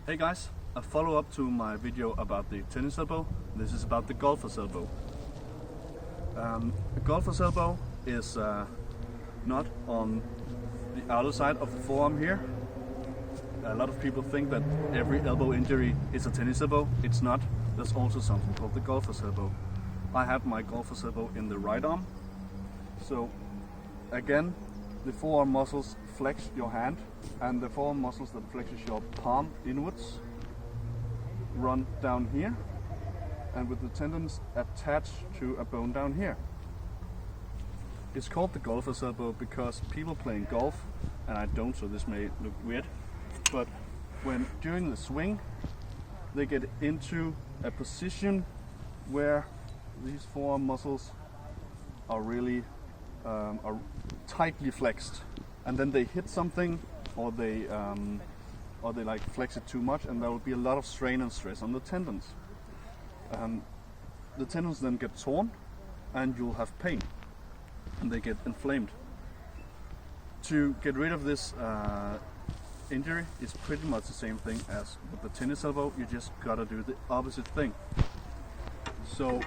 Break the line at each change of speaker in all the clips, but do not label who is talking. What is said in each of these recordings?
Hey guys, a follow-up to my video about the tennis elbow. This is about the golfer's elbow. A golfer's elbow is not on the outer side of the forearm here. A lot of people think that every elbow injury is a tennis elbow. It's not. There's also something called the golfer's elbow. I have my golfer's elbow in the right arm. So again, the forearm muscles flex your hand, and the forearm muscles that flexes your palm inwards run down here, and with the tendons attached to a bone down here. It's called the golfer's elbow because people playing golf, and I don't, so this may look weird, but when during the swing they get into a position where these forearm muscles are really are tightly flexed, and then they hit something, or they like flex it too much, and there will be a lot of strain and stress on the tendons. The tendons then get torn, and you'll have pain, and they get inflamed. To get rid of this injury is pretty much the same thing as with the tennis elbow. You just gotta do the opposite thing. So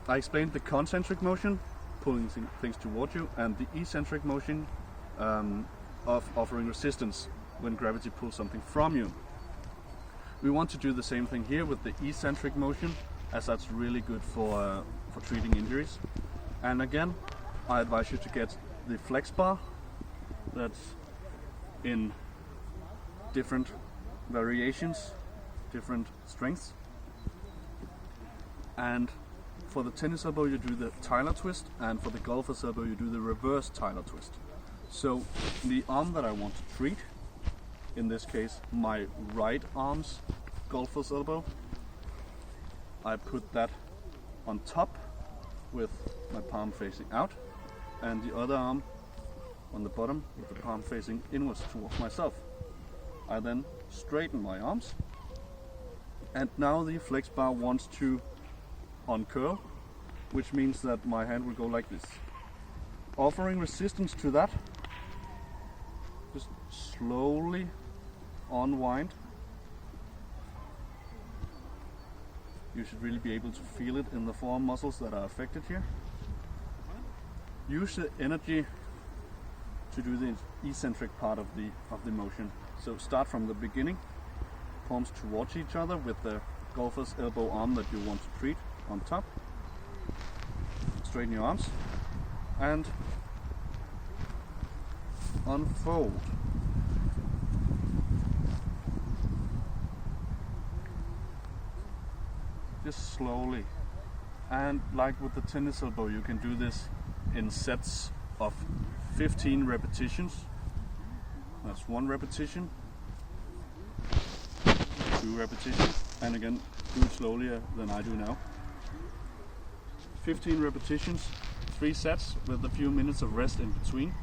I explained the concentric motion, pulling things towards you, and the eccentric motion of offering resistance when gravity pulls something from you. We want to do the same thing here with the eccentric motion, as that's really good for treating injuries. And again, I advise you to get the flex bar that's in different variations, different strengths. And for the tennis elbow you do the Tyler twist, and for the golfer's elbow you do the reverse Tyler twist. So the arm that I want to treat, in this case my right arm's golfer's elbow, I put that on top with my palm facing out, and the other arm on the bottom with the palm facing inwards towards myself. I then straighten my arms, and now the flex bar wants to uncurl, which means that my hand will go like this. Offering resistance to that, just slowly unwind. You should really be able to feel it in the forearm muscles that are affected here. Use the energy to do the eccentric part of the motion. So start from the beginning, palms towards each other with the golfer's elbow arm that you want to treat on top. Straighten your arms and unfold. Just slowly. And like with the tennis elbow, you can do this in sets of 15 repetitions. That's 1 repetition, 2 repetitions, and again do it slowly than I do now. 15 repetitions, 3 sets with a few minutes of rest in between.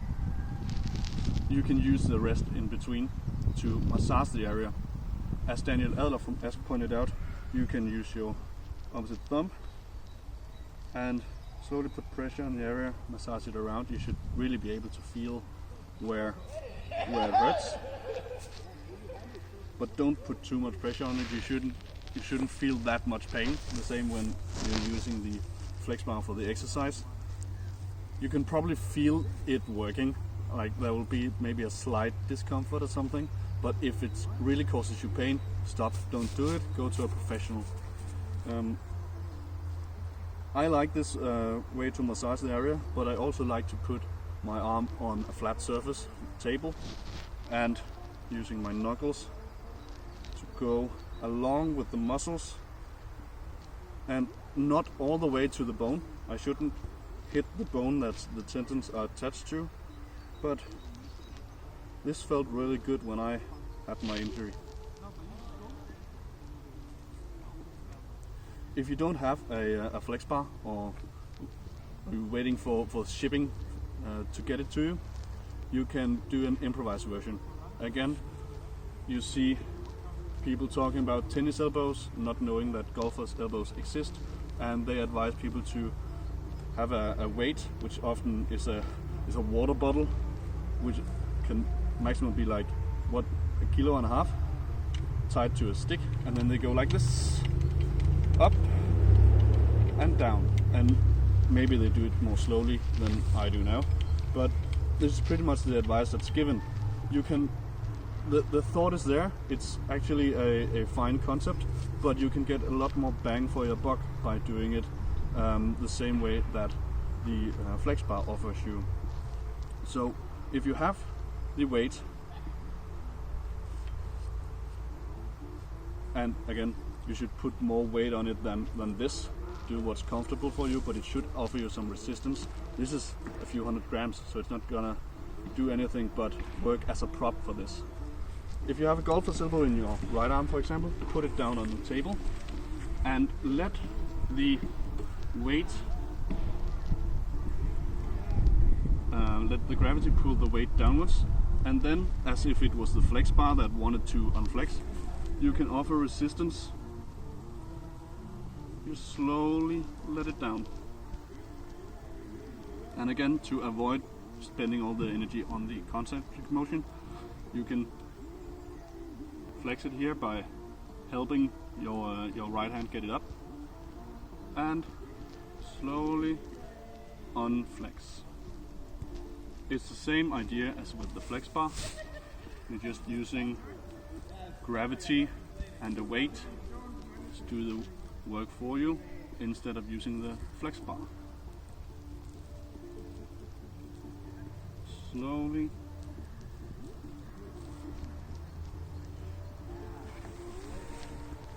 You can use the rest in between to massage the area. As Daniel Adler from ESK pointed out, you can use your opposite thumb and slowly put pressure on the area, massage it around. You should really be able to feel where it hurts, but don't put too much pressure on it. You shouldn't feel that much pain. The same when you're using the flex bar for the exercise. You can probably feel it working, like there will be maybe a slight discomfort or something, but if it really causes you pain, stop, don't do it, go to a professional. I like this way to massage the area, but I also like to put my arm on a flat surface, table, and using my knuckles to go along with the muscles, and not all the way to the bone. I shouldn't hit the bone that the tendons are attached to, but this felt really good when I had my injury. If you don't have a flex bar, or you're waiting for shipping to get it to you, you can do an improvised version. Again, you see people talking about tennis elbows, not knowing that golfers' elbows exist, and they advise people to have a weight, which often is a water bottle, which can maximum be like, what, 1.5 kilos, tied to a stick, and then they go like this, up and down. And maybe they do it more slowly than I do now, but this is pretty much the advice that's given. You can, the thought is there. It's actually a fine concept, but you can get a lot more bang for your buck by doing it the same way that the flex bar offers you. So if you have the weight, and again, you should put more weight on it than this. Do what's comfortable for you, but it should offer you some resistance. This is a few hundred grams, so it's not gonna do anything but work as a prop for this. If you have a golfer's elbow in your right arm, for example, put it down on the table and let the weight, let the gravity pull the weight downwards, and then, as if it was the flex bar that wanted to unflex, you can offer resistance. You slowly let it down. And again, to avoid spending all the energy on the concentric motion, you can flex it here by helping your right hand get it up, and slowly unflex. It's the same idea as with the flex bar. You're just using gravity and the weight to do the work for you instead of using the flex bar. Slowly.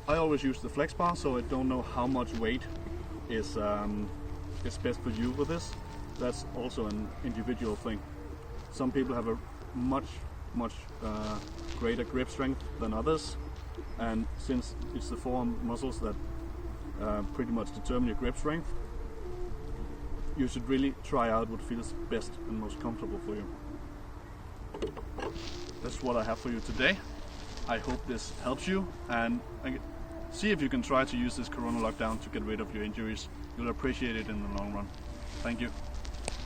I always use the flex bar, so I don't know how much weight is best for you with this. That's also an individual thing. Some people have a much greater grip strength than others, and since it's the forearm muscles that pretty much determine your grip strength, you should really try out what feels best and most comfortable for you. That's what I have for you today. I hope this helps you, and see if you can try to use this Corona lockdown to get rid of your injuries. You'll appreciate it in the long run. Thank you.